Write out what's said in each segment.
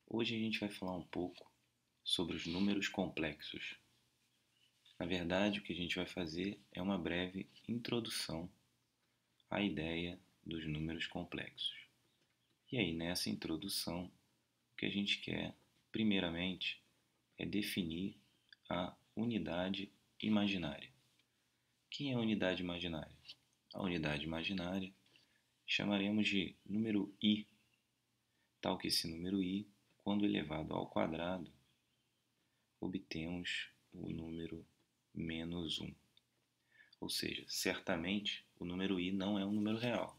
Hoje a gente vai falar um pouco sobre os números complexos. Na verdade, o que a gente vai fazer é uma breve introdução à ideia dos números complexos. E aí, nessa introdução, o que a gente quer, primeiramente, é definir a unidade imaginária. Quem é a unidade imaginária? A unidade imaginária chamaremos de número i, tal que esse número i, quando elevado ao quadrado, obtemos o número menos 1. Ou seja, certamente o número i não é um número real.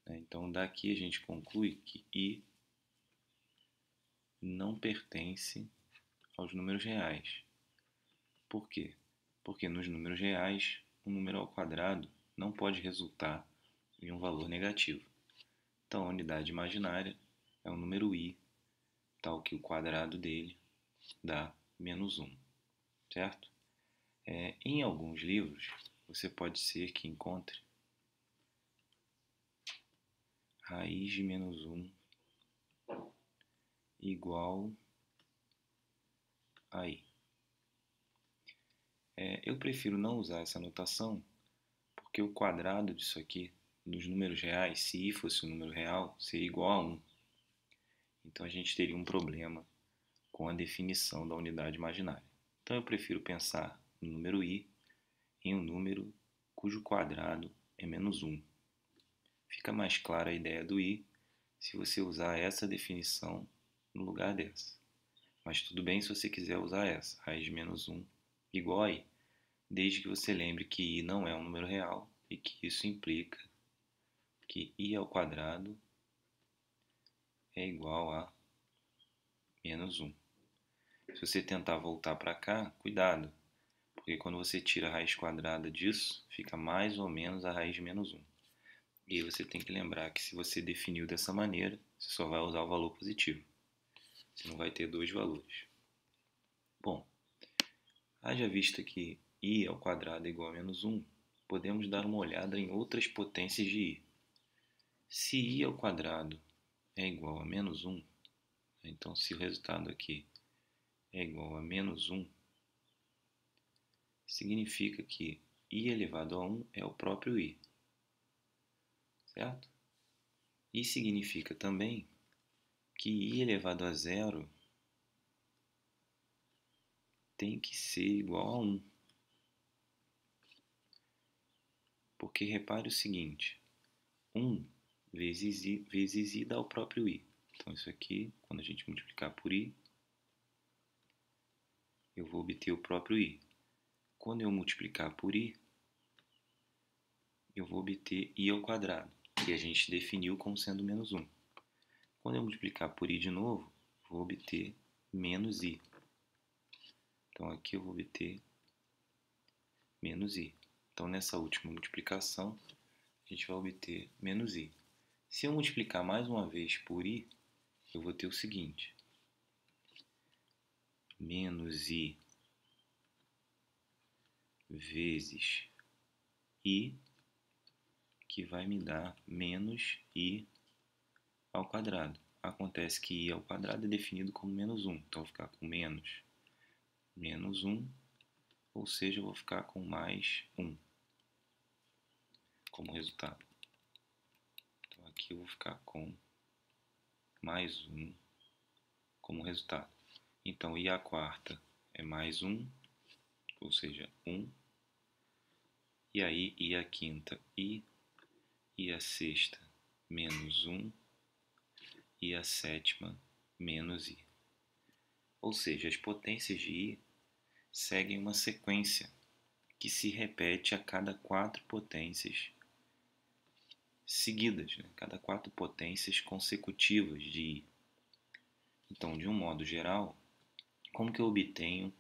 Então, daqui a gente conclui que i não pertence aos números reais. Por quê? Porque nos números reais, um número ao quadrado não pode resultar em um valor negativo. Então, a unidade imaginária é o número i, tal que o quadrado dele dá menos 1, certo? Em alguns livros, você pode ser que encontre raiz de menos 1 igual a i. Eu prefiro não usar essa notação porque o quadrado disso aqui, dos números reais, se i fosse um número real, seria igual a 1. Então a gente teria um problema com a definição da unidade imaginária. Então eu prefiro pensar no número i em um número cujo quadrado é menos 1. Fica mais clara a ideia do i se você usar essa definição no lugar dessa. Mas tudo bem se você quiser usar essa, raiz de menos 1 igual a i, desde que você lembre que i não é um número real e que isso implica que i ao quadrado é igual a menos 1. Se você tentar voltar para cá, cuidado, porque quando você tira a raiz quadrada disso, fica mais ou menos a raiz de menos 1. E aí você tem que lembrar que se você definiu dessa maneira, você só vai usar o valor positivo. Você não vai ter dois valores. Bom, haja vista que i ao quadrado é igual a menos 1, podemos dar uma olhada em outras potências de i. Se i ao quadrado é igual a menos 1, então se o resultado aqui é igual a menos 1, significa que i elevado a 1 é o próprio i, certo? E significa também que i elevado a 0 tem que ser igual a 1. Porque repare o seguinte, 1 vezes i dá o próprio i. Então isso aqui, quando a gente multiplicar por i, eu vou obter o próprio i. Quando eu multiplicar por i, eu vou obter i ao quadrado, que a gente definiu como sendo menos 1. Quando eu multiplicar por i de novo, vou obter menos i. Então aqui eu vou obter menos i. Então nessa última multiplicação, a gente vai obter menos i. Se eu multiplicar mais uma vez por i, eu vou ter o seguinte, menos i vezes i, que vai me dar menos i ao quadrado. Acontece que i ao quadrado é definido como menos 1, então eu vou ficar com menos 1, ou seja, eu vou ficar com mais 1 como resultado. Então aqui eu vou ficar com mais 1 como resultado. Então i à quarta é mais 1, ou seja, 1. E aí i à quinta i à sexta menos 1 e a sétima menos i. Ou seja, as potências de i seguem uma sequência que se repete a cada 4 potências seguidas, cada 4 potências consecutivas de i. Então, de um modo geral, como que eu obtenho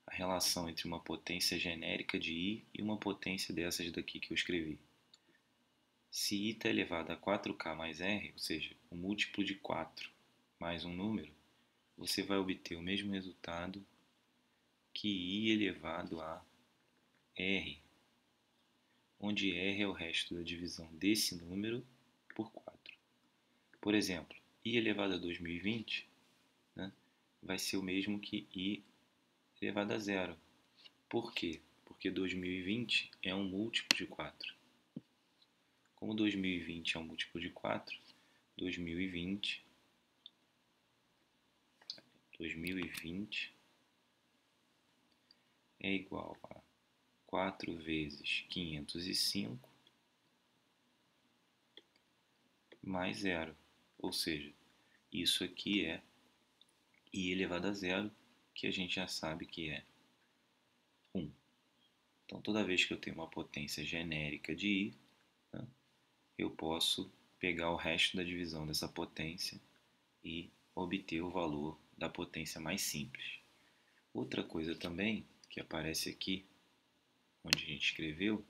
a relação entre uma potência genérica de i e uma potência dessas daqui que eu escrevi? Se i está elevado a 4k mais r, ou seja, o múltiplo de 4 mais um número, você vai obter o mesmo resultado que i elevado a r, onde r é o resto da divisão desse número por 4. Por exemplo, i elevado a 2020 né, vai ser o mesmo que i elevado a zero. Por quê? Porque 2020 é um múltiplo de 4. Como 2020 é um múltiplo de 4, 2020 é igual a 4 vezes 505 mais zero. Ou seja, isso aqui é i elevado a zero, que a gente já sabe que é 1. Então, toda vez que eu tenho uma potência genérica de i, né, eu posso pegar o resto da divisão dessa potência e obter o valor da potência mais simples. Outra coisa também que aparece aqui, onde a gente escreveu,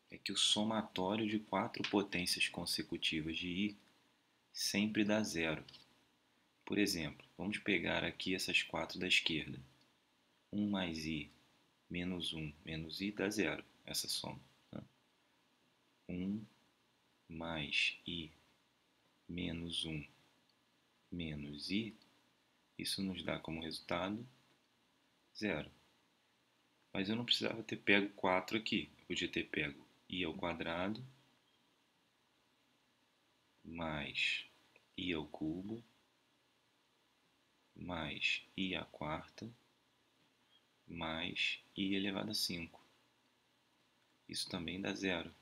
é que o somatório de 4 potências consecutivas de i sempre dá zero. Por exemplo, vamos pegar aqui essas 4 da esquerda. 1 mais i menos 1 menos i dá zero, essa soma. 1 mais i menos 1 menos i, isso nos dá como resultado zero. Mas eu não precisava ter pego 4 aqui. Eu podia ter pego i ao quadrado mais i ao cubo mais i à quarta mais i elevado a 5. Isso também dá zero.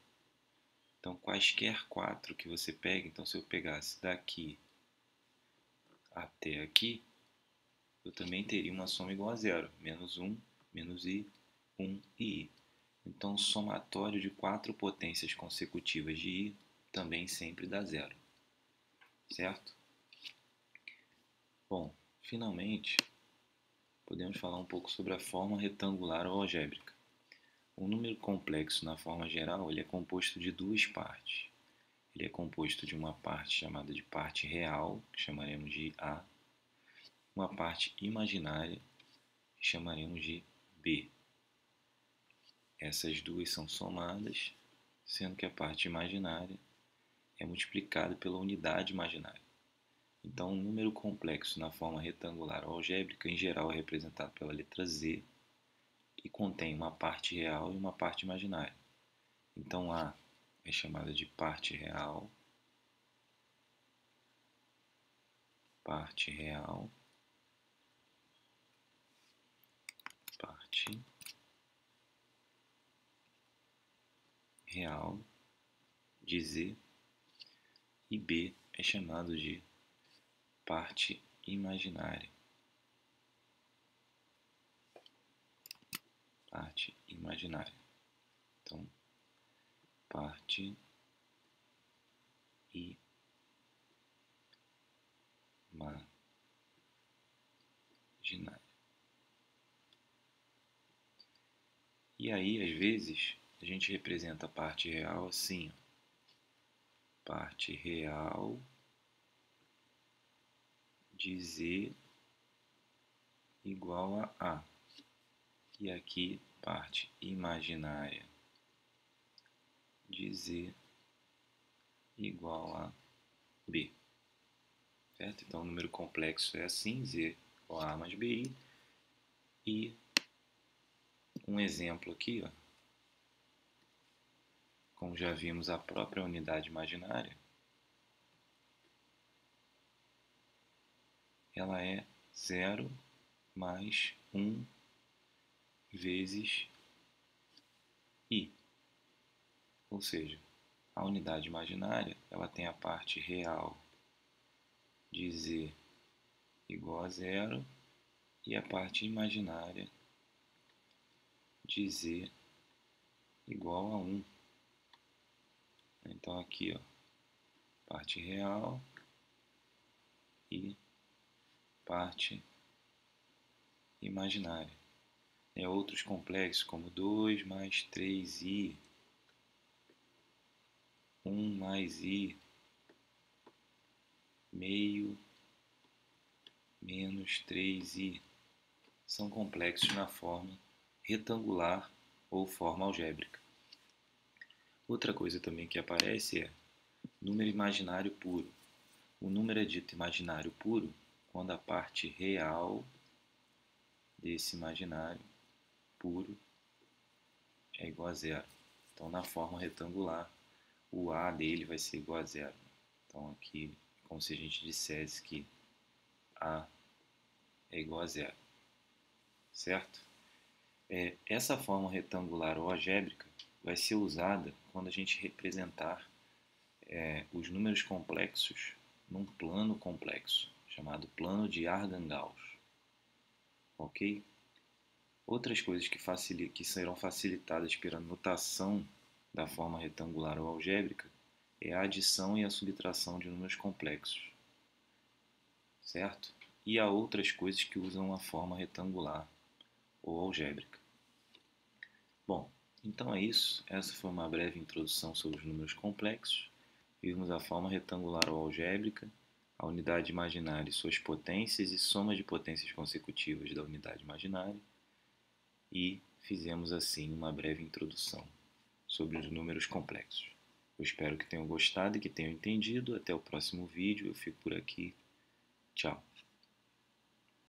Então, quaisquer 4 que você pegue, então se eu pegasse daqui até aqui, eu também teria uma soma igual a zero. Menos 1, menos i, 1 e i. Então, o somatório de 4 potências consecutivas de i também sempre dá zero. Certo? Bom, finalmente, podemos falar um pouco sobre a forma retangular ou algébrica. Um número complexo na forma geral ele é composto de duas partes. Ele é composto de uma parte chamada de parte real, que chamaremos de A, uma parte imaginária, que chamaremos de B. Essas duas são somadas, sendo que a parte imaginária é multiplicada pela unidade imaginária. Então, um número complexo na forma retangular ou algébrica, em geral, é representado pela letra Z, que contém uma parte real e uma parte imaginária. Então, A é chamada de parte real, parte real, parte real de Z, e B é chamado de parte imaginária. Parte imaginária. Então, parte imaginária. E aí, às vezes, a gente representa a parte real assim, ó. Parte real de Z igual a A. E aqui, parte imaginária de Z igual a B. Certo? Então, o número complexo é assim, Z igual a A mais BI. E um exemplo aqui, ó, como já vimos a própria unidade imaginária, ela é 0 mais 1 vezes i. Ou seja, a unidade imaginária ela tem a parte real de z igual a 0 e a parte imaginária de z igual a 1. Então aqui, ó, parte real e parte imaginária. Outros complexos como 2 mais 3i, 1 mais i, meio menos 3i, são complexos na forma retangular ou forma algébrica. Outra coisa também que aparece é número imaginário puro. O número é dito imaginário puro quando a parte real desse imaginário puro é igual a zero. Então, na forma retangular, o A dele vai ser igual a zero. Então, aqui, como se a gente dissesse que A é igual a zero, certo? Essa forma retangular ou algébrica vai ser usada quando a gente representar os números complexos num plano complexo, chamado plano de Argand-Gauss, ok? Outras coisas que serão facilitadas pela notação da forma retangular ou algébrica é a adição e a subtração de números complexos, certo? E há outras coisas que usam a forma retangular ou algébrica. Bom, então é isso. Essa foi uma breve introdução sobre os números complexos. Vimos a forma retangular ou algébrica, a unidade imaginária e suas potências e soma de potências consecutivas da unidade imaginária. E fizemos assim uma breve introdução sobre os números complexos. Eu espero que tenham gostado e que tenham entendido. Até o próximo vídeo. Eu fico por aqui. Tchau.